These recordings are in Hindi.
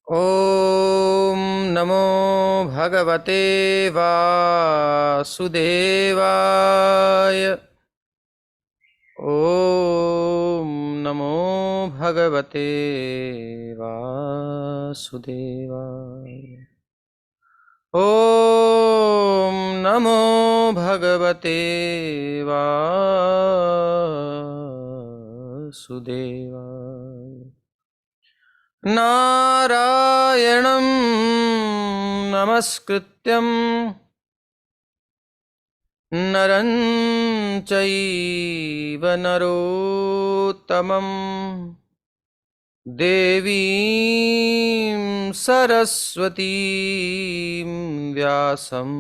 ॐ नमो भगवते वासुदेवाय। ॐ नमो भगवते वासुदेवाय। ॐ नमो भगवते वासुदेवाय। नारायणं नमस्कृत्यं नरं चैव नरोत्तमं देवीं सरस्वतीं व्यासं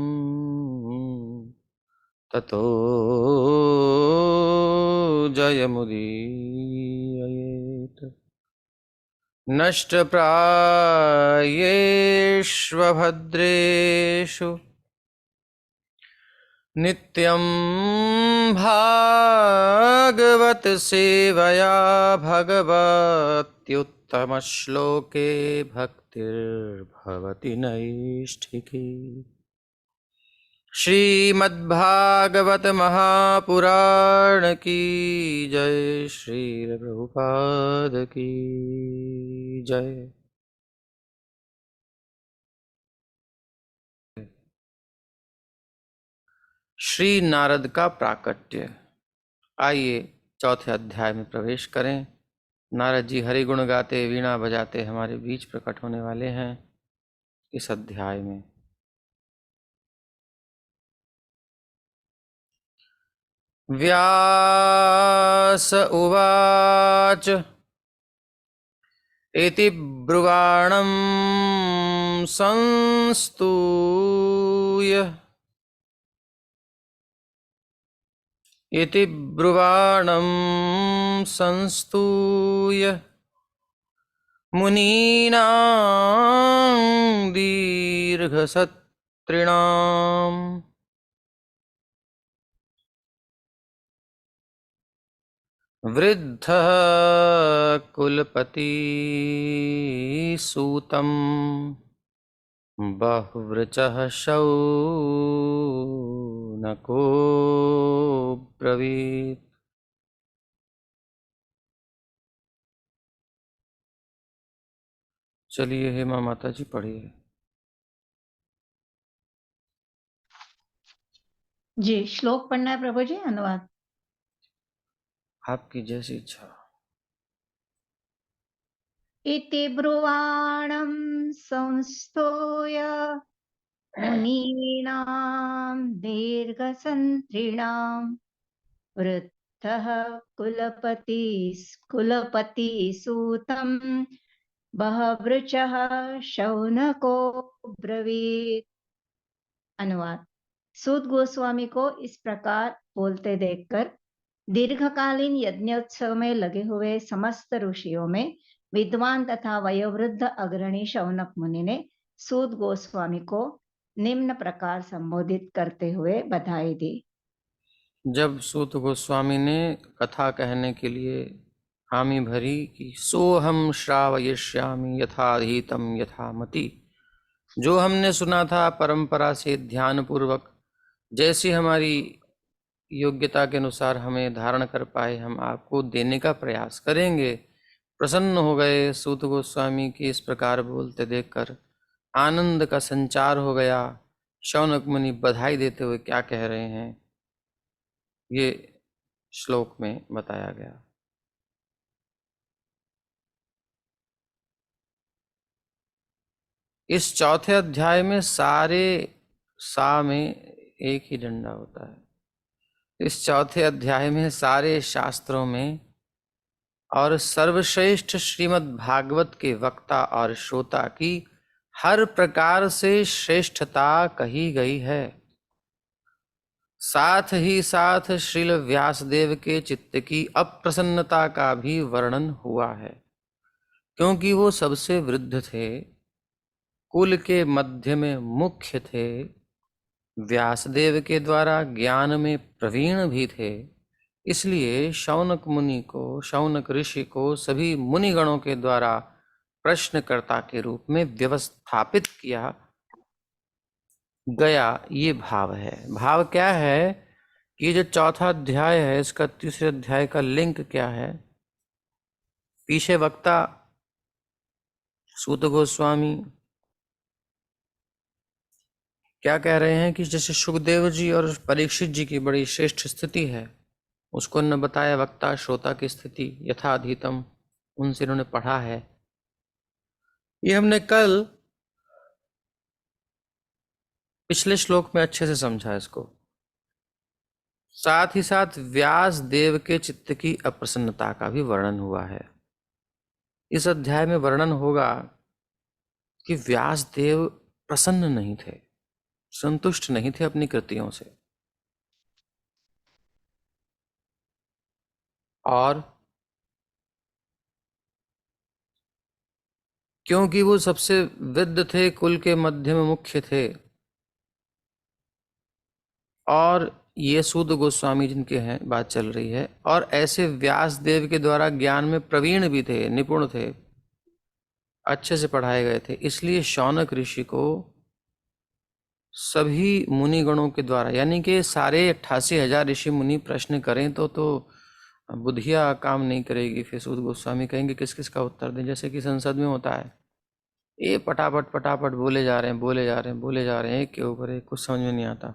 ततो जयमुदीरयेत्। नष्टप्रायेष्वभद्रेषु नित्यं भागवत सेवया भगवत्युत्तमश्लोके भक्तिर्भवति नैष्ठिकी। श्रीमद्भागवत महापुराण की जय। श्री प्रभुपाद की जय। श्री नारद का प्राकट्य। आइए चौथे अध्याय में प्रवेश करें। नारद जी हरि गुण गाते वीणा बजाते हमारे बीच प्रकट होने वाले हैं इस अध्याय में। व्यास उवाच इति ब्रुवाणं संस्तूय इति ब्रुवाणं संस्तूय मुनीनां दीर्घसत्रिणाम् वृद्धः कुलपति सूतं बहुवृचः शौनको ब्रवीत्। चलिए हेमा माता जी पढ़िए। जी, श्लोक पढ़ना है प्रभु जी, अनुवाद। आपकी जैसी इच्छा। इति ब्रुवाणं संस्तूय मुनीनां दीर्घसन्त्रिणां वृद्धः कुलपतिसूतं बहवृचः शौनको ब्रवीत्। अनुवाद। सूत गोस्वामी को इस प्रकार बोलते देखकर दीर्घकालीन यज्ञोत्सव में लगे हुए समस्त ऋषियों में विद्वान तथा वयोवृद्ध अग्रणी शौनक मुनि ने सूत गोस्वामी को निम्न प्रकार संबोधित करते हुए बधाई दी। जब सूत गोस्वामी ने कथा कहने के लिए हामी भरी कि सोहम श्रावयिष्यामि यथाधीतम यथामति, जो हमने सुना था परंपरा से ध्यान पूर्वक जैसी हमारी योग्यता के अनुसार हमें धारण कर पाए हम आपको देने का प्रयास करेंगे। प्रसन्न हो गए सूत गोस्वामी के इस प्रकार बोलते देखकर, आनंद का संचार हो गया। शौनक मुनि बधाई देते हुए क्या कह रहे हैं ये श्लोक में बताया गया। इस चौथे अध्याय में सारे सा में एक ही डंडा होता है। इस चौथे अध्याय में सारे शास्त्रों में और सर्वश्रेष्ठ श्रीमद् भागवत के वक्ता और श्रोता की हर प्रकार से श्रेष्ठता कही गई है। साथ ही साथ श्रील व्यासदेव के चित्त की अप्रसन्नता का भी वर्णन हुआ है, क्योंकि वो सबसे वृद्ध थे, कुल के मध्य में मुख्य थे, व्यासदेव के द्वारा ज्ञान में प्रवीण भी थे। इसलिए शौनक मुनि को, शौनक ऋषि को सभी मुनिगणों के द्वारा प्रश्नकर्ता के रूप में व्यवस्थापित किया गया, ये भाव है। भाव क्या है कि जो चौथा अध्याय है इसका तीसरे अध्याय का लिंक क्या है? पीछे वक्ता सूत गोस्वामी क्या कह रहे हैं कि जैसे सुखदेव जी और परीक्षित जी की बड़ी श्रेष्ठ स्थिति है, उसको न बताया वक्ता श्रोता की स्थिति यथाधीतम, उनसे इन्होंने पढ़ा है। ये हमने कल पिछले श्लोक में अच्छे से समझा इसको। साथ ही साथ व्यास देव के चित्त की अप्रसन्नता का भी वर्णन हुआ है। इस अध्याय में वर्णन होगा कि व्यास देव प्रसन्न नहीं थे, संतुष्ट नहीं थे अपनी कृतियों से, और क्योंकि वो सबसे विद्ध थे, कुल के मध्य में मुख्य थे, और ये सूत गोस्वामी जिनके हैं बात चल रही है, और ऐसे व्यास देव के द्वारा ज्ञान में प्रवीण भी थे, निपुण थे, अच्छे से पढ़ाए गए थे, इसलिए शौनक ऋषि को सभी मुनिगणों के द्वारा, यानी कि सारे 88,000 ऋषि मुनि प्रश्न करें तो बुद्धिया काम नहीं करेगी। फिर सूत गोस्वामी कहेंगे किस किस का उत्तर दें, जैसे कि संसद में होता है, ये पटापट पटापट बोले जा रहे हैं, बोले जा रहे हैं, बोले जा रहे हैं, एक के ऊपर एक, कुछ समझ में नहीं आता।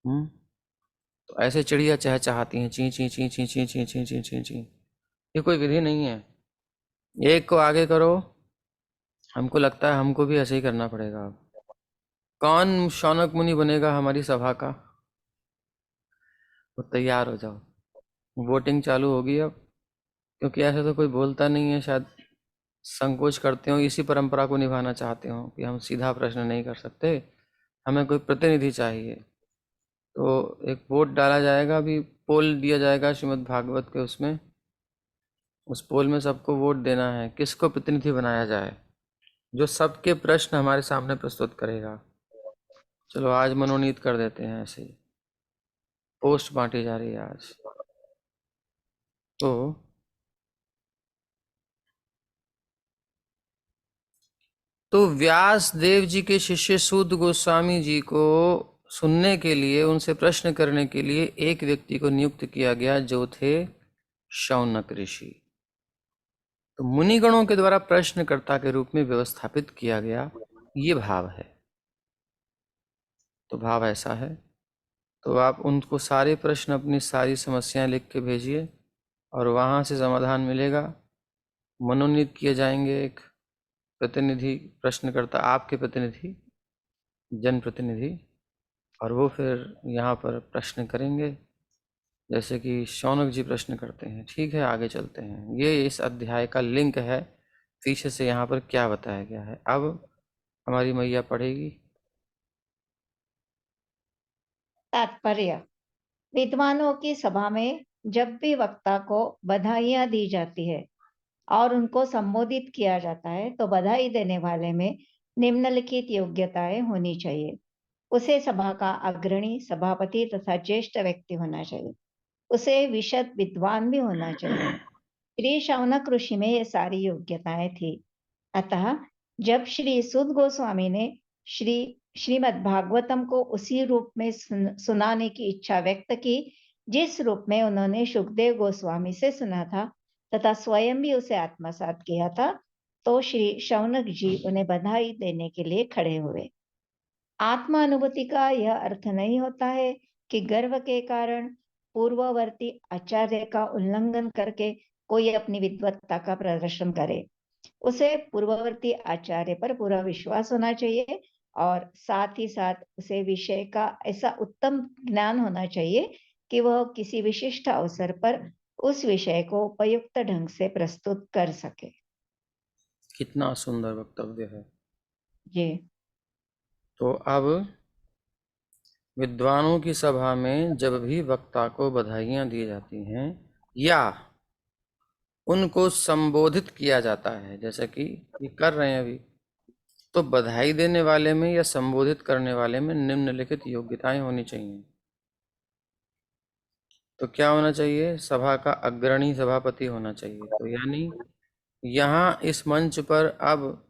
तो ऐसे चिड़िया चहचहाती हैं, ची ची ची ची ची ची ची ची ची ची। ये कोई विधि नहीं है। एक को आगे करो, हमको लगता है हमको भी ऐसे ही करना पड़ेगा। अब कौन शौनक मुनि बनेगा हमारी सभा का? वो तैयार हो जाओ, वोटिंग चालू होगी अब, क्योंकि ऐसे तो कोई बोलता नहीं है, शायद संकोच करते हो, इसी परंपरा को निभाना चाहते हो कि हम सीधा प्रश्न नहीं कर सकते, हमें कोई प्रतिनिधि चाहिए। तो एक वोट डाला जाएगा, अभी पोल दिया जाएगा श्रीमद् भागवत के उसमें, उस पोल में सबको वोट देना है किसको प्रतिनिधि बनाया जाए, जो सबके प्रश्न हमारे सामने प्रस्तुत करेगा। चलो आज मनोनीत कर देते हैं, ऐसे ही पोस्ट बांटी जा रही है आज। तो व्यास देव जी के शिष्य सूत गोस्वामी जी को सुनने के लिए, उनसे प्रश्न करने के लिए एक व्यक्ति को नियुक्त किया गया, जो थे शौनक ऋषि। तो मुनिगणों के द्वारा प्रश्नकर्ता के रूप में व्यवस्थापित किया गया, ये भाव है। तो भाव ऐसा है, तो आप उनको सारे प्रश्न, अपनी सारी समस्याएं लिख के भेजिए, और वहाँ से समाधान मिलेगा। मनोनीत किए जाएंगे एक प्रतिनिधि, प्रश्नकर्ता, आपके प्रतिनिधि, जनप्रतिनिधि, और वो फिर यहाँ पर प्रश्न करेंगे, जैसे कि शौनक जी प्रश्न करते हैं। ठीक है, आगे चलते हैं। ये इस अध्याय का लिंक है, पीछे से यहाँ पर क्या बताया गया है। अब हमारी मैया पढ़ेगी। तात्पर्य। विद्वानों की सभा में जब भी वक्ता को बधाइयां दी जाती है और उनको संबोधित किया जाता है, तो बधाई देने वाले में निम्नलिखित योग्यताएं होनी चाहिए। उसे सभा का अग्रणी, सभापति तथा ज्येष्ठ व्यक्ति होना चाहिए। उसे विशद विद्वान भी होना चाहिए। श्री शौनक ऋषि में ये सारी योग्यताएं थी। अतः जब श्री सुद गोस्वामी ने श्रीमद् भागवतम को उसी रूप में सुनाने की इच्छा व्यक्त की, जिस रूप में उन्होंने सुखदेव गोस्वामी से सुना था तथा स्वयं भी उसे आत्मसात किया था, तो श्री शौनक जी उन्हें बधाई देने के लिए खड़े हुए। आत्मा अनुभूति का यह अर्थ नहीं होता है कि गर्व के कारण पूर्ववर्ती आचार्य का उल्लंघन करके कोई अपनी विद्वत्ता का प्रदर्शन करे। उसे पूर्ववर्ती आचार्य पर पूरा विश्वास होना चाहिए, और साथ ही साथ उसे विषय का ऐसा उत्तम ज्ञान होना चाहिए कि वह किसी विशिष्ट अवसर पर उस विषय को उपयुक्त ढंग से प्रस्तुत कर सके। कितना सुंदर वक्तव्य है। जी। तो अब विद्वानों की सभा में जब भी वक्ता को बधाइयां दी जाती हैं या उनको संबोधित किया जाता है, जैसे कि ये कर रहे हैं अभी, तो बधाई देने वाले में या संबोधित करने वाले में निम्नलिखित योग्यताएं होनी चाहिए। तो क्या होना चाहिए? सभा का अग्रणी सभापति होना चाहिए। तो यानी यहाँ इस मंच पर अब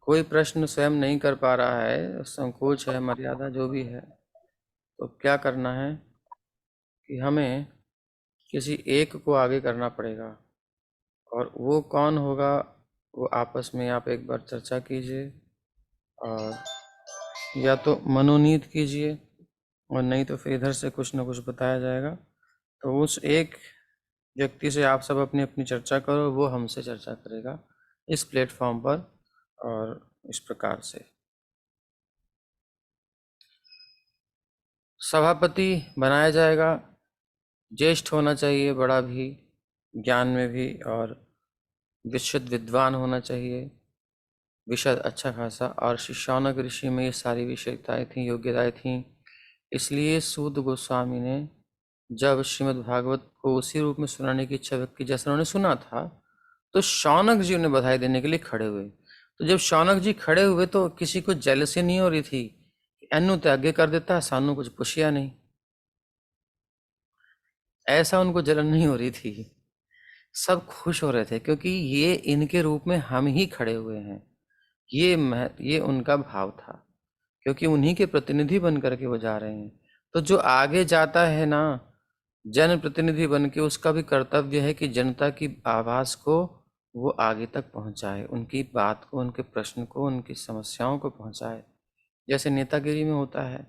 कोई प्रश्न स्वयं नहीं कर पा रहा है, संकोच है, मर्यादा जो भी है, तो क्या करना है कि हमें किसी एक को आगे करना पड़ेगा। और वो कौन होगा, वो आपस में आप एक बार चर्चा कीजिए, और या तो मनोनीत कीजिए, और नहीं तो फिर इधर से कुछ ना कुछ बताया जाएगा। तो उस एक व्यक्ति से आप सब अपनी अपनी चर्चा करो, वो हमसे चर्चा करेगा इस प्लेटफॉर्म पर। और इस प्रकार से सभापति बनाया जाएगा। ज्येष्ठ होना चाहिए, बड़ा भी, ज्ञान में भी, और विशुद्ध विद्वान होना चाहिए, विशद अच्छा खासा। और श्री शौनक ऋषि में ये सारी विशेषताएं थी, योग्यताएं थी। इसलिए सूत गोस्वामी ने जब श्रीमद् भागवत को उसी रूप में सुनाने की इच्छा व्यक्त की जैसा उन्होंने सुना था, तो शौनक जी उन्हें बधाई देने के लिए खड़े हुए। तो जब शौनक जी खड़े हुए तो किसी को जेलसी नहीं हो रही थी, एनु तो आगे कर देता है, सानू कुछ पुछिया नहीं, ऐसा उनको जलन नहीं हो रही थी। सब खुश हो रहे थे क्योंकि ये इनके रूप में हम ही खड़े हुए हैं। ये उनका भाव था, क्योंकि उन्हीं के प्रतिनिधि बन करके वो जा रहे हैं। तो जो आगे जाता है ना, जन प्रतिनिधि बन के, उसका भी कर्तव्य है कि जनता की आवाज़ को वो आगे तक पहुंचाए, उनकी बात को, उनके प्रश्न को, उनकी समस्याओं को पहुंचाए, जैसे नेतागिरी में होता है।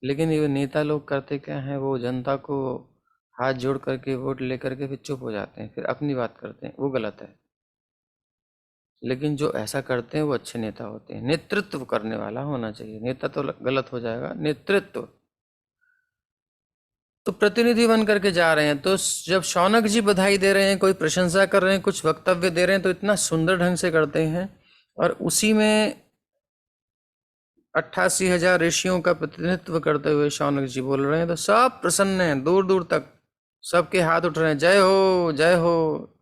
लेकिन ये नेता लोग करते क्या हैं, वो जनता को हाथ जोड़ करके वोट लेकर के फिर चुप हो जाते हैं, फिर अपनी बात करते हैं, वो गलत है। लेकिन जो ऐसा करते हैं वो अच्छे नेता होते हैं। नेतृत्व करने वाला होना चाहिए, नेता तो गलत हो जाएगा, नेतृत्व। तो प्रतिनिधि बन करके जा रहे हैं। तो जब शौनक जी बधाई दे रहे हैं, कोई प्रशंसा कर रहे हैं, कुछ वक्तव्य दे रहे हैं, तो इतना सुंदर ढंग से करते हैं। और उसी में 88,000 ऋषियों का प्रतिनिधित्व करते हुए शौनक जी बोल रहे हैं, तो सब प्रसन्न हैं, दूर दूर तक सबके हाथ उठ रहे हैं, जय हो जय हो।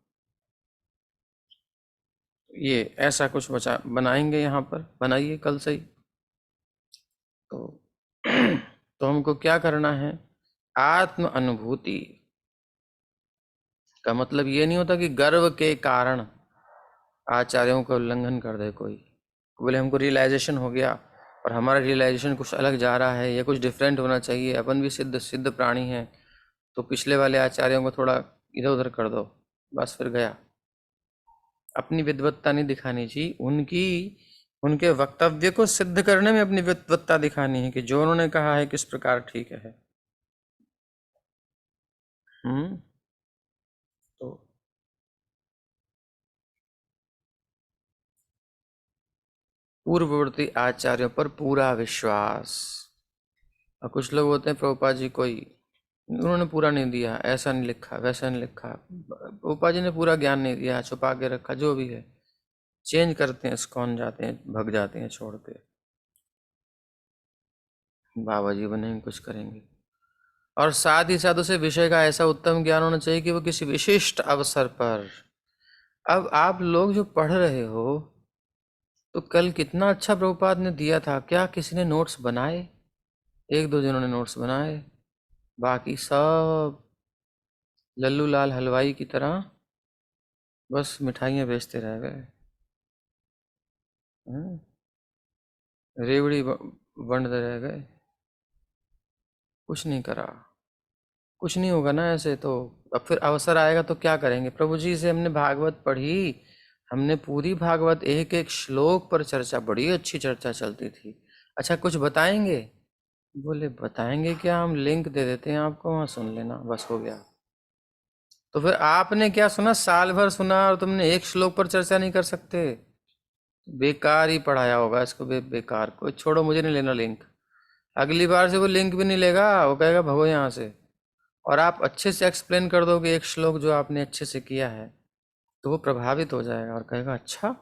ये ऐसा कुछ बचा बनाएंगे, यहाँ पर बनाइए कल से ही। तो तो हमको क्या करना है, आत्म अनुभूति का मतलब ये नहीं होता कि गर्व के कारण आचार्यों का उल्लंघन कर दे कोई। बोले हमको रियलाइजेशन हो गया और हमारा रियलाइजेशन कुछ अलग जा रहा है, या कुछ डिफरेंट होना चाहिए, अपन भी सिद्ध सिद्ध प्राणी हैं, तो पिछले वाले आचार्यों को थोड़ा इधर उधर कर दो, बस फिर गया। अपनी विद्वत्ता नहीं दिखानी चाहिए, उनके वक्तव्य को सिद्ध करने में अपनी विद्वत्ता दिखानी है कि जो उन्होंने कहा है किस प्रकार ठीक है। तो पूर्ववर्ती आचार्यों पर पूरा विश्वास। और कुछ लोग होते हैं, प्रभुपाद जी कोई उन्होंने पूरा नहीं दिया, ऐसा नहीं लिखा, वैसा नहीं लिखा, प्रभुपाद जी ने पूरा ज्ञान नहीं दिया, छुपा के रखा, जो भी है चेंज करते हैं, इस्कॉन जाते हैं, भग जाते हैं छोड़ के, बाबा जी बनेंगे, कुछ करेंगे। और साथ ही साथ उसे विषय का ऐसा उत्तम ज्ञान होना चाहिए कि वो किसी विशिष्ट अवसर पर, अब आप लोग जो पढ़ रहे हो, तो कल कितना अच्छा प्रभुपाद ने दिया था, क्या किसी ने नोट्स बनाए? एक दो जनों ने नोट्स बनाए, बाकी सब लल्लू लाल हलवाई की तरह बस मिठाइयाँ बेचते रह गए। हम्म, रेवड़ी बंटते रह गए, कुछ नहीं करा। कुछ नहीं होगा ना ऐसे तो। अब फिर अवसर आएगा तो क्या करेंगे? प्रभु जी से हमने भागवत पढ़ी, हमने पूरी भागवत एक एक श्लोक पर चर्चा, बड़ी अच्छी चर्चा चलती थी। अच्छा कुछ बताएंगे? बोले बताएंगे क्या, हम लिंक दे देते हैं आपको, वहाँ सुन लेना, बस हो गया। तो फिर आपने क्या सुना, साल भर सुना, और तुमने एक श्लोक पर चर्चा नहीं कर सकते? बेकार ही पढ़ाया होगा इसको, बेकार। कोई छोड़ो, मुझे नहीं लेना लिंक। अगली बार से वो लिंक भी नहीं लेगा, वो कहेगा भगो यहाँ से। और आप अच्छे से एक्सप्लेन कर दोगे एक श्लोक जो आपने अच्छे से किया है, तो वो प्रभावित हो जाएगा और कहेगा अच्छा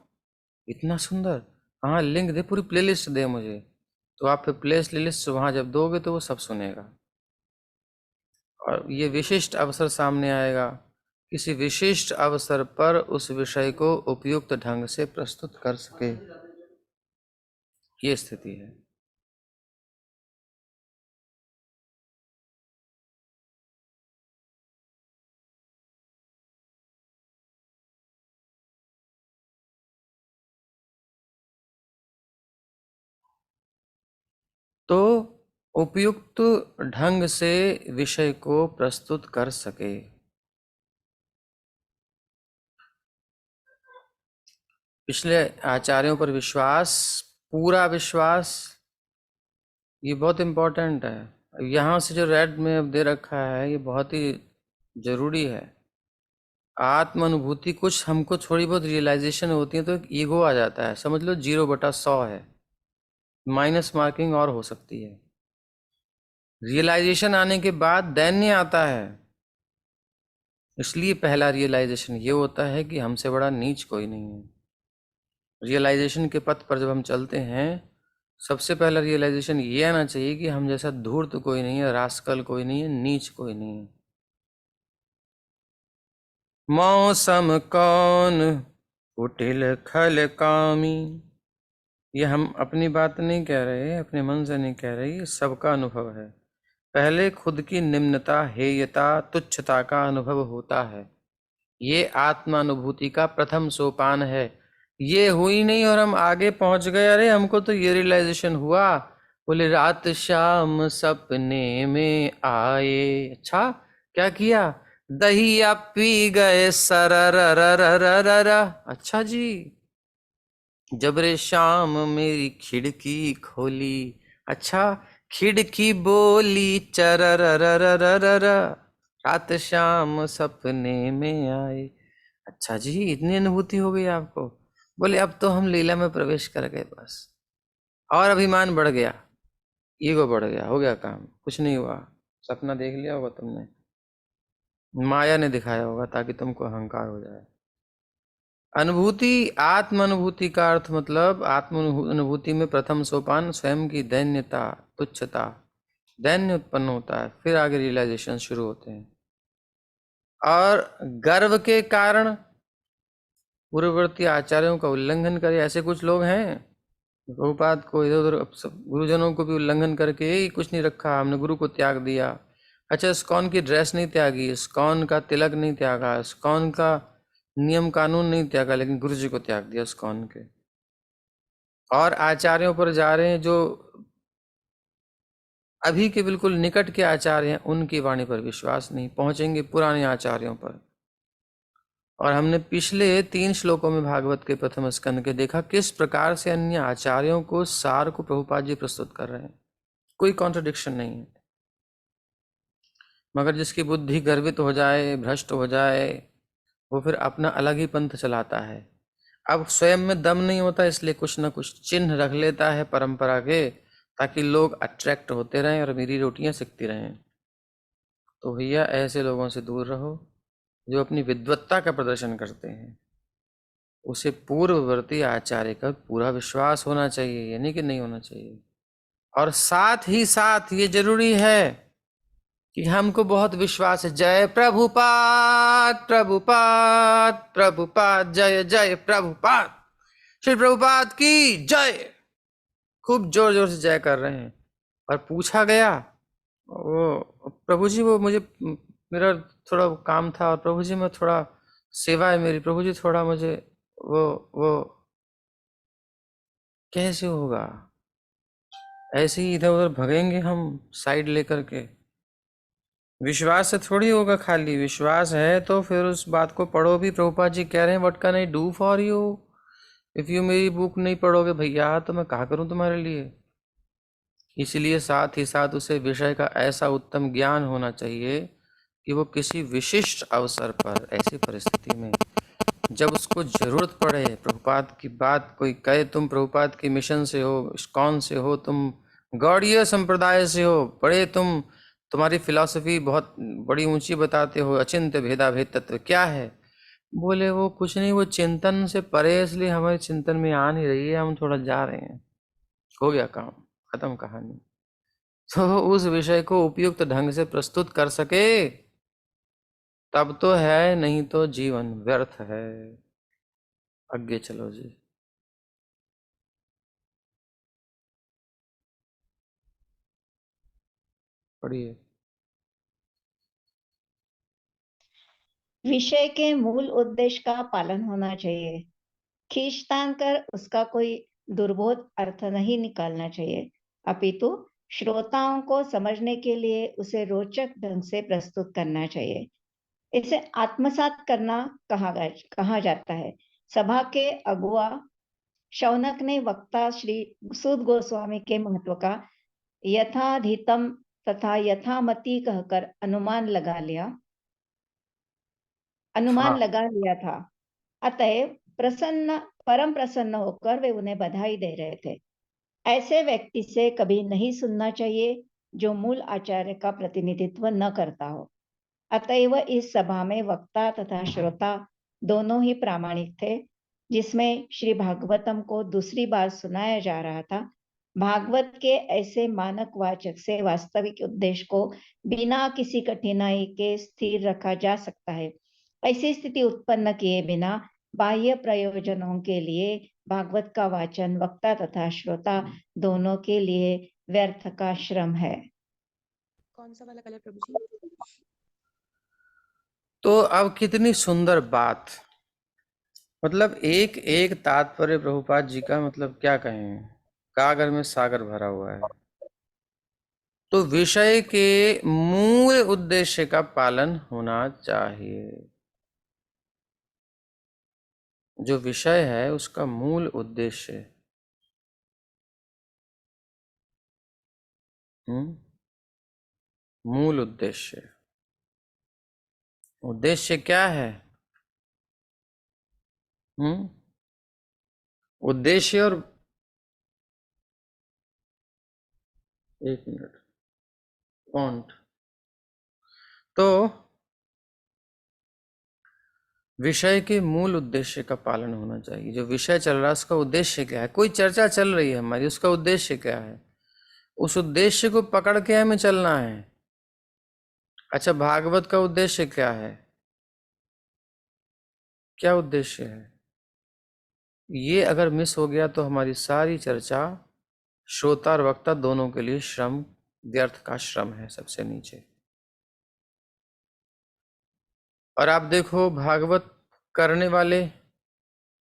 इतना सुंदर, हाँ लिंक दे, पूरी प्लेलिस्ट दे मुझे। तो आप फिर प्लेलिस्ट वहाँ जब दोगे तो वो सब सुनेगा। और ये विशिष्ट अवसर सामने आएगा, किसी विशिष्ट अवसर पर उस विषय को उपयुक्त ढंग से प्रस्तुत कर सके, ये स्थिति है। तो उपयुक्त ढंग से विषय को प्रस्तुत कर सके। पिछले आचार्यों पर विश्वास, पूरा विश्वास, ये बहुत इम्पोर्टेंट है। यहाँ से जो रेड में अब दे रखा है ये बहुत ही जरूरी है। आत्म अनुभूति, कुछ हमको थोड़ी बहुत रियलाइजेशन होती है तो एक ईगो आ जाता है, समझ लो 0/100 है, माइनस मार्किंग और हो सकती है। रियलाइजेशन आने के बाद दैन्य आता है। इसलिए पहला रियलाइजेशन ये होता है कि हमसे बड़ा नीच कोई नहीं है। रियलाइजेशन के पथ पर जब हम चलते हैं, सबसे पहला रियलाइजेशन ये आना चाहिए कि हम जैसा धूर्त कोई नहीं है, रास्कल कोई नहीं है, नीच कोई नहीं है। मौसम कौन कुटिल खल कामी, ये हम अपनी बात नहीं कह रहे, अपने मन से नहीं कह रहे, ये सबका अनुभव है। पहले खुद की निम्नता, हेयता, तुच्छता का अनुभव होता है। ये आत्मानुभूति का प्रथम सोपान है। ये हुई नहीं और हम आगे पहुंच गए, अरे हमको तो ये रियलाइजेशन हुआ, बोले रात शाम सपने में आए। अच्छा, क्या किया? दहिया पी गए सररररररर। अच्छा जी, जब रे शाम मेरी खिड़की खोली, अच्छा, खिड़की बोली चररररररर, रात शाम सपने में आए। अच्छा जी, इतनी अनुभूति हो गई आपको? बोले अब तो हम लीला में प्रवेश कर गए बस, और अभिमान बढ़ गया, ईगो बढ़ गया, हो गया काम। कुछ नहीं हुआ, सपना देख लिया होगा तुमने, माया ने दिखाया होगा ताकि तुमको अहंकार हो जाए। अनुभूति, आत्म अनुभूति का अर्थ मतलब आत्म अनुभूति में प्रथम सोपान स्वयं की दैन्यता, तुच्छता, दैन्य उत्पन्न होता है, फिर आगे रियलाइजेशन शुरू होते हैं। और गर्व के कारण पूर्ववर्ती आचार्यों का उल्लंघन करे, ऐसे कुछ लोग हैं। प्रभुपाद को इधर उधर सब गुरुजनों को भी उल्लंघन करके ये कुछ नहीं रखा, हमने गुरु को त्याग दिया। अच्छा, इस्कॉन की ड्रेस नहीं त्यागी, इस्कॉन का तिलक नहीं त्यागा, इस्कॉन का नियम कानून नहीं त्यागा, लेकिन गुरु जी को त्याग दिया इस्कॉन के। और आचार्यों पर जा रहे हैं जो अभी के बिल्कुल निकट के आचार्य हैं, उनकी वाणी पर विश्वास नहीं, पहुंचेंगे पुराने आचार्यों पर। और हमने पिछले 3 श्लोकों में भागवत के प्रथम स्कंद के देखा किस प्रकार से अन्य आचार्यों को सार को प्रभुपाद जी प्रस्तुत कर रहे हैं, कोई कॉन्ट्रडिक्शन नहीं है। मगर जिसकी बुद्धि गर्वित हो जाए, भ्रष्ट हो जाए, वो फिर अपना अलग ही पंथ चलाता है। अब स्वयं में दम नहीं होता, इसलिए कुछ ना कुछ चिन्ह रख लेता है परंपरा के, ताकि लोग अट्रैक्ट होते रहें और मेरी रोटियां सिकती रहें। तो भैया ऐसे लोगों से दूर रहो जो अपनी विद्वत्ता का प्रदर्शन करते हैं। उसे पूर्ववर्ती आचार्य का पूरा विश्वास होना चाहिए, ये नहीं कि नहीं होना चाहिए। और साथ ही साथ ये जरूरी है कि हमको बहुत विश्वास है, जय प्रभुपाद प्रभुपाद प्रभुपाद, जय जय प्रभुपाद, श्री प्रभुपाद की जय। खूब जोर जोर से जय कर रहे हैं। और पूछा गया, वो प्रभु जी वो मुझे, मेरा थोड़ा काम था, और प्रभु जी मैं थोड़ा सेवा है मेरी, प्रभु जी थोड़ा मुझे वो कैसे होगा? ऐसे ही इधर उधर भगेंगे हम साइड लेकर के? विश्वास से थोड़ी होगा, खाली विश्वास है तो फिर उस बात को पढ़ो भी। प्रभुपाद जी कह रहे हैं what can I do for you, if you मेरी बुक नहीं पढ़ोगे भैया तो मैं क्या करूं तुम्हारे लिए। इसलिए साथ ही साथ उसे विषय का ऐसा उत्तम ज्ञान होना चाहिए कि वो किसी विशिष्ट अवसर पर, ऐसी परिस्थिति में जब उसको जरूरत पड़े, प्रभुपाद की बात कोई कहे, तुम प्रभुपाद के मिशन से हो, इस्कॉन से हो, तुम गौड़ीय संप्रदाय से हो, बड़े तुम्हारी फिलॉसफी बहुत बड़ी ऊंची बताते हो, अचिंत्य भेदा भेद तत्व क्या है? बोले वो कुछ नहीं, वो चिंतन से परे, इसलिए हमारे चिंतन में आ नहीं रही है, हम थोड़ा जा रहे हैं। हो गया काम, खत्म कहानी। तो उस विषय को उपयुक्त ढंग से प्रस्तुत कर सके तब तो है, नहीं तो जीवन व्यर्थ है। आगे चलो जी। पढ़िए। विषय के मूल उद्देश्य का पालन होना चाहिए। खींचतान कर उसका कोई दुर्बोध अर्थ नहीं निकालना चाहिए, अपितु श्रोताओं को समझने के लिए उसे रोचक ढंग से प्रस्तुत करना चाहिए। इसे आत्मसात करना कहा जाता है। सभा के अगुआ शौनक ने वक्ता श्री सूत गोस्वामी के महत्व का यथाधीतम तथा यथामति कहकर अनुमान हाँ, लगा लिया था। अतएव परम प्रसन्न होकर वे उन्हें बधाई दे रहे थे। ऐसे व्यक्ति से कभी नहीं सुनना चाहिए जो मूल आचार्य का प्रतिनिधित्व न करता हो। अतएव इस सभा में वक्ता तथा श्रोता दोनों ही प्रामाणिक थे। जिसमें श्री भागवतम को दूसरी बार सुनाया जा रहा था। भागवत के ऐसे मानक वाचक से वास्तविक उद्देश्य को बिना किसी कठिनाई के स्थिर रखा जा सकता है। ऐसी स्थिति उत्पन्न किए बिना बाह्य प्रयोजनों के लिए भागवत का वाचन वक्ता तथा श्रोता दोनों के लिए व्यर्थ का श्रम है। कौन सा वाला कलर प्रभु जी? तो अब कितनी सुंदर बात, मतलब एक एक तात्पर्य प्रभुपाद जी का, मतलब क्या कहें, कागर में सागर भरा हुआ है। तो विषय के मूल उद्देश्य का पालन होना चाहिए। जो विषय है उसका मूल उद्देश्य, मूल उद्देश्य, उद्देश्य क्या है? उद्देश्य और एक मिनट पॉइंट। तो विषय के मूल उद्देश्य का पालन होना चाहिए। जो विषय चल रहा है उसका उद्देश्य क्या है? कोई चर्चा चल रही है हमारी, उसका उद्देश्य क्या है? उस उद्देश्य को पकड़ के हमें चलना है। अच्छा, भागवत का उद्देश्य क्या है? क्या उद्देश्य है? ये अगर मिस हो गया तो हमारी सारी चर्चा श्रोता और वक्ता दोनों के लिए श्रम, व्यर्थ का श्रम है सबसे नीचे। और आप देखो, भागवत करने वाले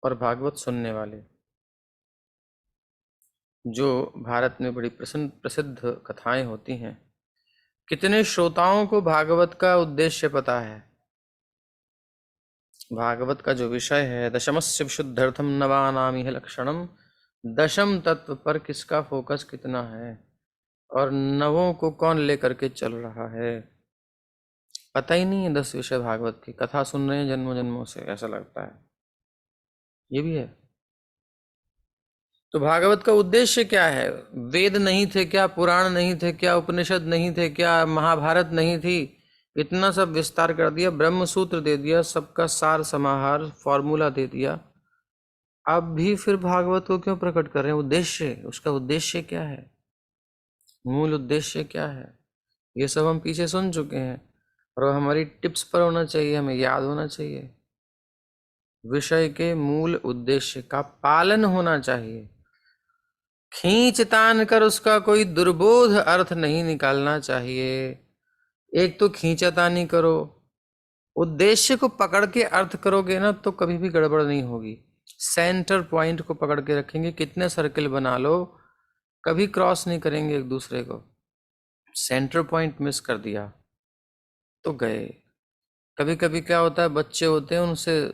और भागवत सुनने वाले, जो भारत में बड़ी प्रसिद्ध कथाएं होती हैं, कितने श्रोताओं को भागवत का उद्देश्य पता है? भागवत का जो विषय है, दशमस्य विशुद्धर्थम नवानामिह लक्षणम, दशम तत्व पर किसका फोकस कितना है और नवों को कौन लेकर के चल रहा है, पता ही नहीं है। 10 विषय भागवत की कथा सुन रहे हैं जन्मों जन्मों से, ऐसा लगता है। ये भी है। तो भागवत का उद्देश्य क्या है? वेद नहीं थे क्या? पुराण नहीं थे क्या? उपनिषद नहीं थे क्या? महाभारत नहीं थी? इतना सब विस्तार कर दिया, ब्रह्म सूत्र दे दिया, सबका सार समाहार फॉर्मूला दे दिया। अब भी फिर भागवत को क्यों प्रकट कर रहे हैं? उद्देश्य, उसका उद्देश्य क्या है? मूल उद्देश्य क्या है? ये सब हम पीछे सुन चुके हैं और हमारी टिप्स पर होना चाहिए, हमें याद होना चाहिए। विषय के मूल उद्देश्य का पालन होना चाहिए। खींच तान कर उसका कोई दुर्बोध अर्थ नहीं निकालना चाहिए। एक तो खींचातानी करो, उद्देश्य को पकड़ के अर्थ करोगे ना तो कभी भी गड़बड़ नहीं होगी। सेंटर पॉइंट को पकड़ के रखेंगे, कितने सर्कल बना लो कभी क्रॉस नहीं करेंगे एक दूसरे को। सेंटर पॉइंट मिस कर दिया तो गए। कभी कभी क्या होता है, बच्चे होते हैं, उनसे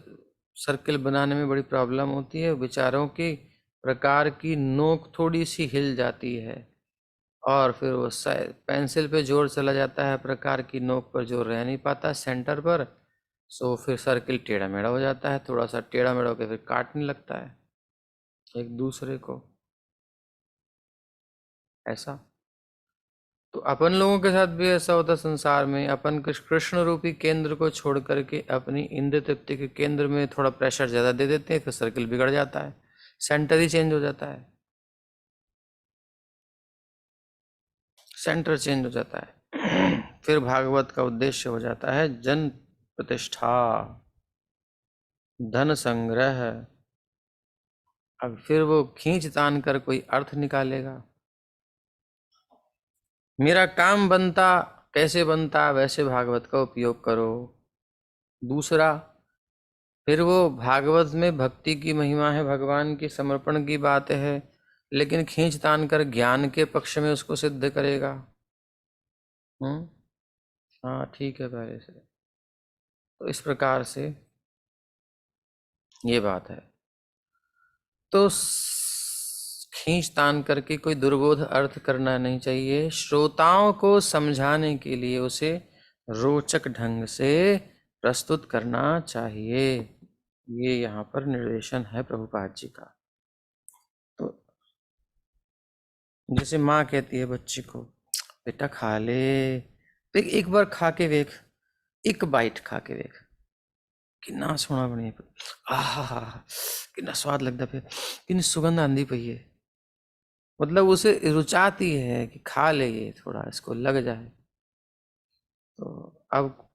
सर्कल बनाने में बड़ी प्रॉब्लम होती है। बेचारों की प्रकार की नोक थोड़ी सी हिल जाती है और फिर वो पेंसिल पे जोर चला जाता है, प्रकार की नोक पर जोर रह नहीं पाता सेंटर पर। सो फिर सर्कल टेढ़ा मेढ़ा हो जाता है, थोड़ा सा टेढ़ा मेढ़ा होकर फिर काटने लगता है एक दूसरे को, ऐसा। तो अपन लोगों के साथ भी ऐसा होता संसार में। अपन कृष्ण रूपी केंद्र को छोड़ करके अपनी इंद्र तृप्ति के केंद्र में थोड़ा प्रेशर ज़्यादा दे देते हैं, फिर सर्कल बिगड़ जाता है, सेंटर ही चेंज हो जाता है, सेंटर चेंज हो जाता है। फिर भागवत का उद्देश्य हो जाता है जन प्रतिष्ठा, धन संग्रह। अब फिर वो खींच तान कर कोई अर्थ निकालेगा। मेरा काम बनता कैसे बनता, वैसे भागवत का उपयोग करो। दूसरा, फिर वो भागवत में भक्ति की महिमा है, भगवान की समर्पण की बात है, लेकिन खींच तान कर ज्ञान के पक्ष में उसको सिद्ध करेगा। हाँ ठीक है पहले से। तो इस प्रकार से ये बात है। तो खींच तान करके कोई दुर्बोध अर्थ करना नहीं चाहिए। श्रोताओं को समझाने के लिए उसे रोचक ढंग से प्रस्तुत करना चाहिए। ये यहाँ पर निर्देशन है प्रभुपाद जी का। तो जैसे माँ कहती है बच्चे को, बेटा खा ले, एक बार खा के देख, एक बाइट खा के देख, कितना सोना बने, आहा कितना स्वाद लगता है, कितनी सुगंध आंधी पई है। मतलब उसे रुचाती है कि खा ले, ये थोड़ा इसको लग जाए। तो अब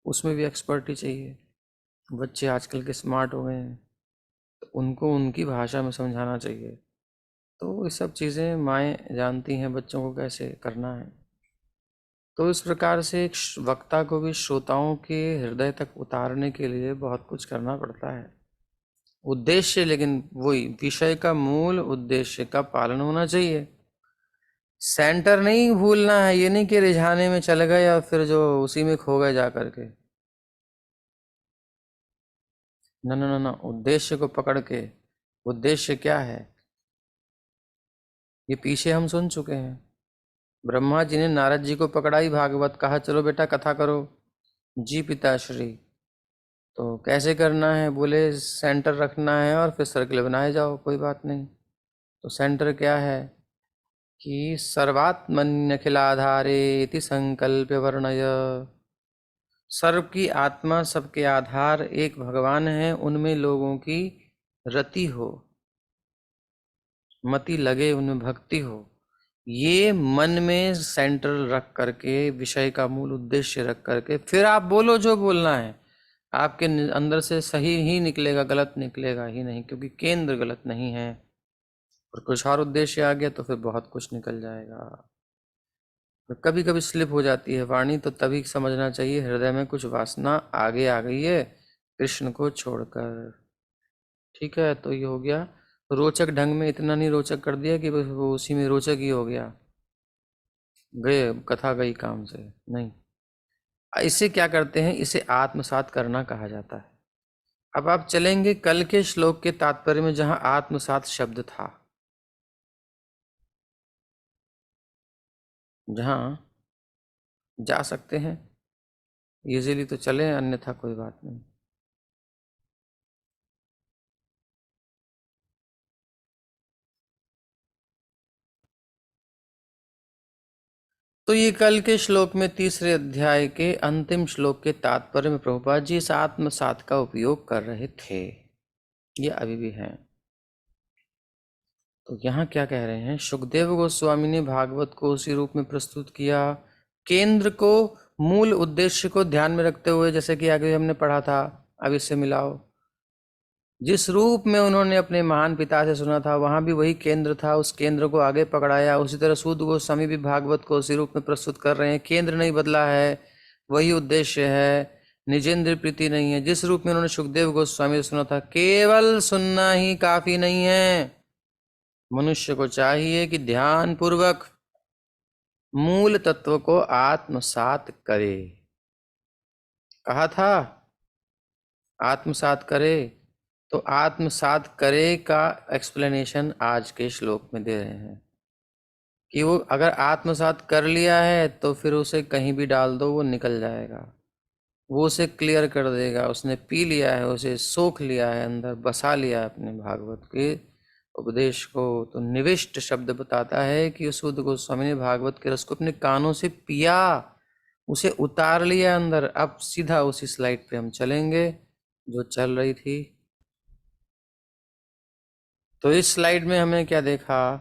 उसमें भी एक्सपर्टी चाहिए। बच्चे आजकल के स्मार्ट हो गए हैं, तो उनको उनकी भाषा में समझाना चाहिए। तो ये सब चीज़ें माएँ जानती हैं बच्चों को कैसे करना है। तो इस प्रकार से एक वक्ता को भी श्रोताओं के हृदय तक उतारने के लिए बहुत कुछ करना पड़ता है। उद्देश्य, लेकिन वही विषय का मूल उद्देश्य का पालन होना चाहिए। सेंटर नहीं भूलना है, ये नहीं कि रिझाने में चल गए या फिर जो उसी में खो गए जा करके। ना ना ना ना, उद्देश्य को पकड़ के। उद्देश्य क्या है ये पीछे हम सुन चुके हैं। ब्रह्मा जी ने नारद जी को पकड़ाई भागवत, कहा चलो बेटा कथा करो जी पिताश्री। तो कैसे करना है, बोले सेंटर रखना है और फिर सर्कल बनाए जाओ, कोई बात नहीं। तो सेंटर क्या है कि सर्वात्मन्यखिलाधारे इति संकल्प वर्णय। सर्व की आत्मा, सबके आधार एक भगवान है, उनमें लोगों की रति हो, मति लगे, उनमें भक्ति हो। ये मन में सेंटर रख करके, विषय का मूल उद्देश्य रख करके फिर आप बोलो जो बोलना है। आपके अंदर से सही ही निकलेगा, गलत निकलेगा ही नहीं, क्योंकि केंद्र गलत नहीं है। और कुछ और उद्देश्य आ गया तो फिर बहुत कुछ निकल जाएगा। तो कभी कभी स्लिप हो जाती है वाणी, तो तभी समझना चाहिए हृदय में कुछ वासना आगे आ गई है कृष्ण को छोड़कर। ठीक है, तो ये हो गया। रोचक ढंग में इतना नहीं रोचक कर दिया कि बस वो उसी में रोचक ही हो गया, गए कथा गई काम से, नहीं। इसे क्या करते हैं, इसे आत्मसात करना कहा जाता है। अब आप चलेंगे कल के श्लोक के तात्पर्य में, जहां आत्मसात शब्द था, जहां जा सकते हैं इजीली तो चलें, अन्यथा कोई बात नहीं। तो ये कल के श्लोक में तीसरे अध्याय के अंतिम श्लोक के तात्पर्य में प्रभुपाद जी इस आत्मसात का उपयोग कर रहे थे, ये अभी भी हैं। तो यहाँ क्या कह रहे हैं, सुखदेव गोस्वामी ने भागवत को उसी रूप में प्रस्तुत किया, केंद्र को, मूल उद्देश्य को ध्यान में रखते हुए, जैसे कि आगे हमने पढ़ा था। अब इससे मिलाओ, जिस रूप में उन्होंने अपने महान पिता से सुना था, वहां भी वही केंद्र था, उस केंद्र को आगे पकड़ाया। उसी तरह सूत गोस्वामी भी भागवत को उसी रूप में प्रस्तुत कर रहे हैं, केंद्र नहीं बदला है, वही उद्देश्य है, निजेंद्र प्रीति नहीं है। जिस रूप में उन्होंने सुखदेव गोस्वामी से सुना था, केवल सुनना ही काफी नहीं है, मनुष्य को चाहिए कि ध्यान पूर्वक मूल तत्व को आत्मसात करे। कहा था आत्मसात करे, तो आत्मसात करे का एक्सप्लेनेशन आज के श्लोक में दे रहे हैं कि वो अगर आत्मसात कर लिया है तो फिर उसे कहीं भी डाल दो, वो निकल जाएगा, वो उसे क्लियर कर देगा। उसने पी लिया है, उसे सोख लिया है, अंदर बसा लिया है अपने भागवत के उपदेश को। तो निविष्ट शब्द बताता है कि सूत गोस्वामी ने भागवत के रस को अपने कानों से पिया, उसे उतार लिया अंदर। अब सीधा उसी स्लाइड पे हम चलेंगे जो चल रही थी। तो इस स्लाइड में हमें क्या देखा,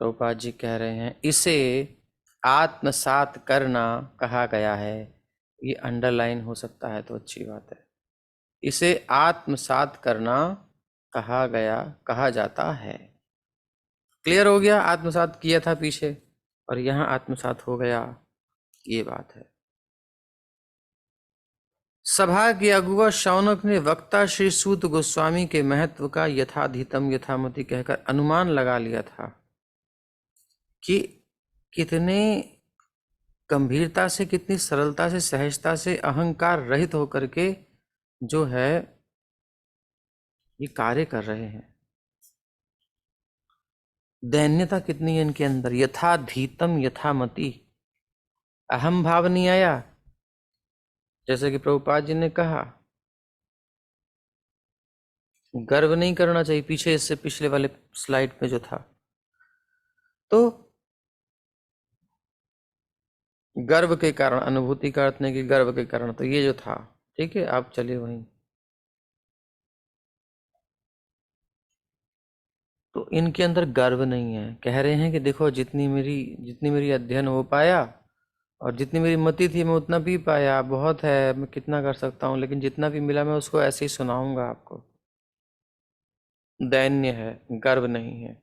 प्रभुपाद जी कह रहे हैं इसे आत्मसात करना कहा गया है। ये अंडरलाइन हो सकता है तो अच्छी बात है। इसे आत्मसात करना कहा जाता है। क्लियर हो गया, आत्मसात किया था पीछे और यहाँ आत्मसात हो गया, ये बात है। सभा के अगुआ शौनक ने वक्ता श्री सूत गोस्वामी के महत्व का यथाधीतम यथामति कहकर अनुमान लगा लिया था कि कितने गंभीरता से, कितनी सरलता से, सहजता से, अहंकार रहित होकर के जो है ये कार्य कर रहे हैं। दैन्यता कितनी है इनके अंदर। यथाधीतम यथामति, अहम भाव नहीं आया। जैसे कि प्रभुपाद जी ने कहा, गर्व नहीं करना चाहिए। पीछे इससे पिछले वाले स्लाइड में जो था, तो गर्व के कारण, अनुभूति का अर्थ नहीं कि गर्व के कारण, तो ये जो था, ठीक है, आप चलिए वहीं। तो इनके अंदर गर्व नहीं है। कह रहे हैं कि देखो जितनी मेरी अध्ययन हो पाया और जितनी मेरी मति थी मैं उतना पी पाया, बहुत है, मैं कितना कर सकता हूँ, लेकिन जितना भी मिला मैं उसको ऐसे ही सुनाऊंगा आपको। दैन्य है, गर्व नहीं है,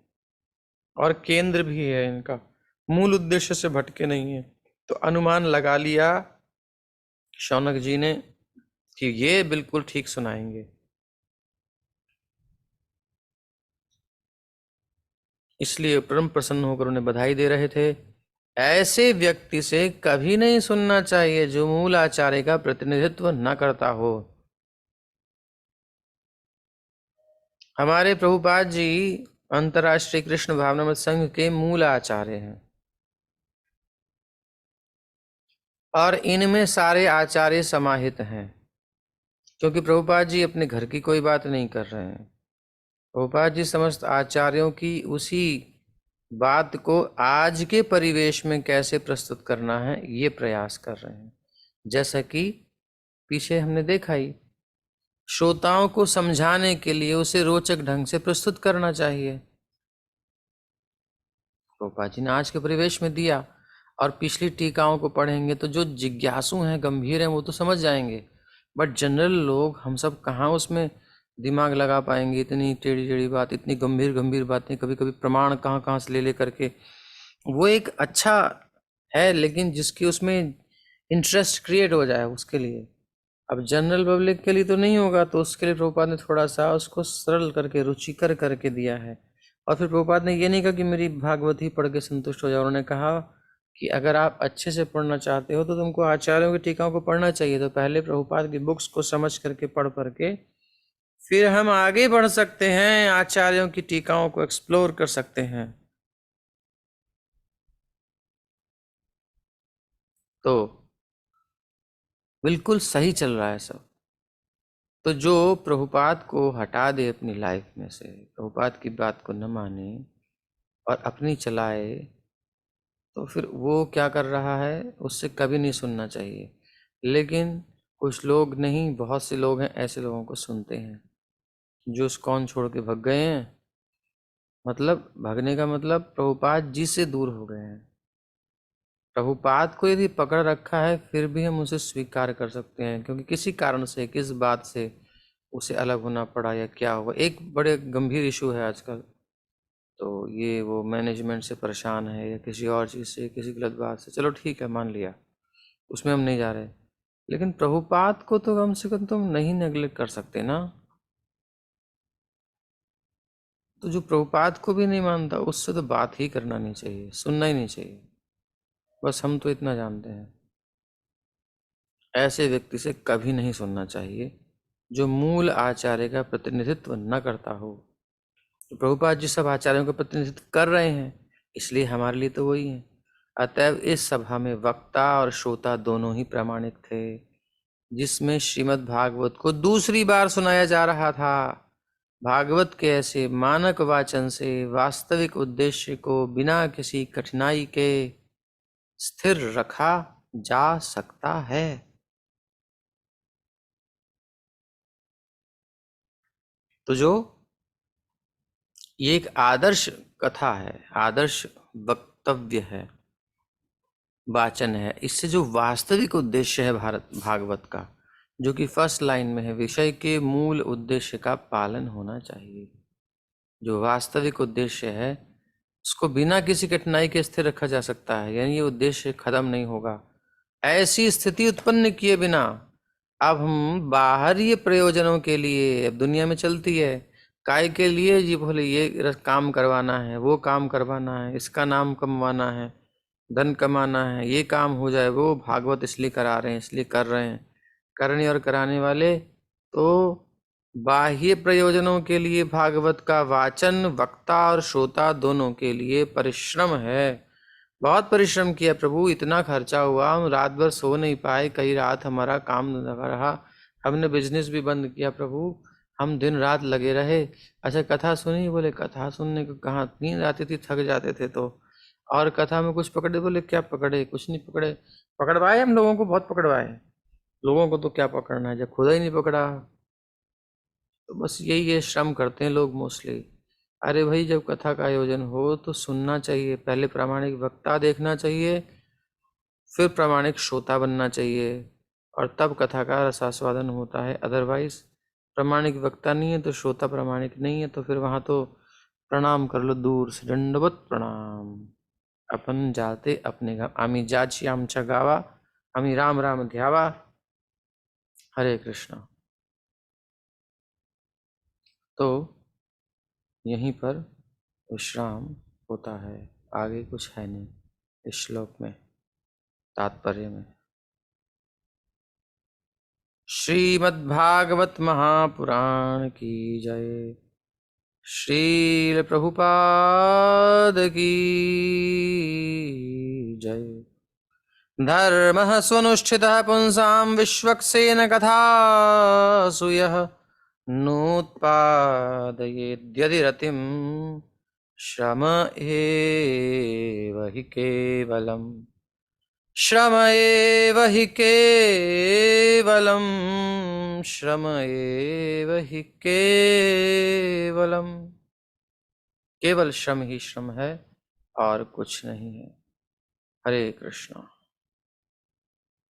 और केंद्र भी है इनका, मूल उद्देश्य से भटके नहीं है। तो अनुमान लगा लिया शौनक जी ने कि ये बिल्कुल ठीक सुनाएंगे। इसलिए परम प्रसन्न होकर उन्हें बधाई दे रहे थे। ऐसे व्यक्ति से कभी नहीं सुनना चाहिए जो मूल आचार्य का प्रतिनिधित्व न करता हो। हमारे प्रभुपाद जी अंतर्राष्ट्रीय कृष्ण भावनामृत संघ के मूल आचार्य हैं, और इनमें सारे आचार्य समाहित हैं, क्योंकि प्रभुपाद जी अपने घर की कोई बात नहीं कर रहे हैं। प्रभुपाद जी समस्त आचार्यों की उसी बात को आज के परिवेश में कैसे प्रस्तुत करना है ये प्रयास कर रहे हैं। जैसा कि पीछे हमने देखा ही, श्रोताओं को समझाने के लिए उसे रोचक ढंग से प्रस्तुत करना चाहिए। प्रभुपाद जी ने आज के परिवेश में दिया, और पिछली टीकाओं को पढ़ेंगे तो जो जिज्ञासु हैं, गंभीर हैं, वो तो समझ जाएंगे, बट जनरल लोग, हम सब कहाँ उसमें दिमाग लगा पाएंगे। इतनी टेढ़ी टेढ़ी बात, इतनी गंभीर गंभीर बातें, कभी कभी प्रमाण कहाँ कहाँ से ले करके। वो एक अच्छा है, लेकिन जिसकी उसमें इंटरेस्ट क्रिएट हो जाए उसके लिए। अब जनरल पब्लिक के लिए तो नहीं होगा, तो उसके लिए प्रभुपाद ने थोड़ा सा उसको सरल करके, रुचिकर करके दिया है। और फिर प्रभुपाद ने ये नहीं कहा कि मेरी भागवत ही पढ़ के संतुष्ट हो जाओ। उन्होंने कहा कि अगर आप अच्छे से पढ़ना चाहते हो तो तुमको आचार्यों की टीकाओं को पढ़ना चाहिए। तो पहले प्रभुपाद की बुक्स को समझ करके, पढ़ करके, फिर हम आगे बढ़ सकते हैं, आचार्यों की टीकाओं को एक्सप्लोर कर सकते हैं। तो बिल्कुल सही चल रहा है सब। तो जो प्रभुपाद को हटा दे अपनी लाइफ में से, प्रभुपाद की बात को न माने और अपनी चलाए, तो फिर वो क्या कर रहा है उससे कभी नहीं सुनना चाहिए। लेकिन कुछ लोग नहीं, बहुत से लोग हैं ऐसे लोगों को सुनते हैं जो इस्कॉन छोड़ के भग गए हैं। मतलब भगने का मतलब प्रभुपाद जी से दूर हो गए हैं। प्रभुपाद को यदि पकड़ रखा है फिर भी हम उसे स्वीकार कर सकते हैं, क्योंकि किसी कारण से, किस बात से उसे अलग होना पड़ा या क्या हुआ। एक बड़े गंभीर इशू है आजकल, तो ये वो मैनेजमेंट से परेशान है या किसी और चीज़ से, किसी गलत बात से, चलो ठीक है मान लिया, उसमें हम नहीं जा रहे। लेकिन प्रभुपाद को तो कम से कम तुम नहीं नेगलेक्ट कर सकते ना। तो जो प्रभुपाद को भी नहीं मानता उससे तो बात ही करना नहीं चाहिए, सुनना ही नहीं चाहिए। बस हम तो इतना जानते हैं, ऐसे व्यक्ति से कभी नहीं सुनना चाहिए जो मूल आचार्य का प्रतिनिधित्व न करता हो। तो प्रभुपाद जी सब आचार्यों का प्रतिनिधित्व कर रहे हैं, इसलिए हमारे लिए तो वही है। अतएव इस सभा में वक्ता और श्रोता दोनों ही प्रामाणिक थे, जिसमें श्रीमद् भागवत को दूसरी बार सुनाया जा रहा था। भागवत के ऐसे मानक वाचन से वास्तविक उद्देश्य को बिना किसी कठिनाई के स्थिर रखा जा सकता है। तो जो ये एक आदर्श कथा है, आदर्श वक्तव्य है, वाचन है, इससे जो वास्तविक उद्देश्य है भागवत का, जो कि फर्स्ट लाइन में है, विषय के मूल उद्देश्य का पालन होना चाहिए। जो वास्तविक उद्देश्य है उसको बिना किसी कठिनाई के स्थिर रखा जा सकता है, यानी ये उद्देश्य खत्म नहीं होगा। ऐसी स्थिति उत्पन्न किए बिना अब हम बाहरी प्रयोजनों के लिए, अब दुनिया में चलती है काय के लिए जी, बोले ये काम करवाना है, वो काम करवाना है, इसका नाम कमवाना है, धन कमाना है, ये काम हो जाए, वो भागवत इसलिए करा रहे हैं, इसलिए कर रहे हैं। करने और कराने वाले तो बाह्य प्रयोजनों के लिए भागवत का वाचन, वक्ता और श्रोता दोनों के लिए परिश्रम है। बहुत परिश्रम किया प्रभु, इतना खर्चा हुआ, हम रात भर सो नहीं पाए, कई रात हमारा काम लगा रहा, हमने बिजनेस भी बंद किया प्रभु, हम दिन रात लगे रहे। अच्छा कथा सुनी? बोले कथा सुनने को कहाँ, नींद आती थी, थक जाते थे तो। और कथा में कुछ पकड़े? बोले क्या पकड़े, कुछ नहीं पकड़े। पकड़वाए हम लोगों को, बहुत पकड़वाए। लोगों को तो क्या पकड़ना है जब खुदा ही नहीं पकड़ा। तो बस यही है, श्रम करते हैं लोग मोस्टली। अरे भाई जब कथा का आयोजन हो तो सुनना चाहिए, पहले प्रामाणिक वक्ता देखना चाहिए, फिर प्रामाणिक श्रोता बनना चाहिए, और तब कथा का रसास्वादन होता है। अदरवाइज प्रामाणिक वक्ता नहीं है तो श्रोता प्रामाणिक नहीं है, तो फिर वहाँ तो प्रणाम कर लो दूर से, दंडवत प्रणाम। अपन जाते अपने गाँव, आम्ही जाची आमच्या गावा, आम्ही राम राम ध्यावा। हरे कृष्णा। तो यहीं पर विश्राम होता है, आगे कुछ है नहीं इस श्लोक में, तात्पर्य में। श्रीमद्भागवत महापुराण की जय। श्रील प्रभुपाद की जय। धर्मः स्वनुष्ठितः पुंसां विश्वक्सेन कथासु यः नोत्पादयेद्यदि रतिं श्रम एव हि केवलम्। श्रम एव हि केवलम्। श्रम एव हि केवलम्। केवल श्रम ही श्रम है और कुछ नहीं है। हरे कृष्णा।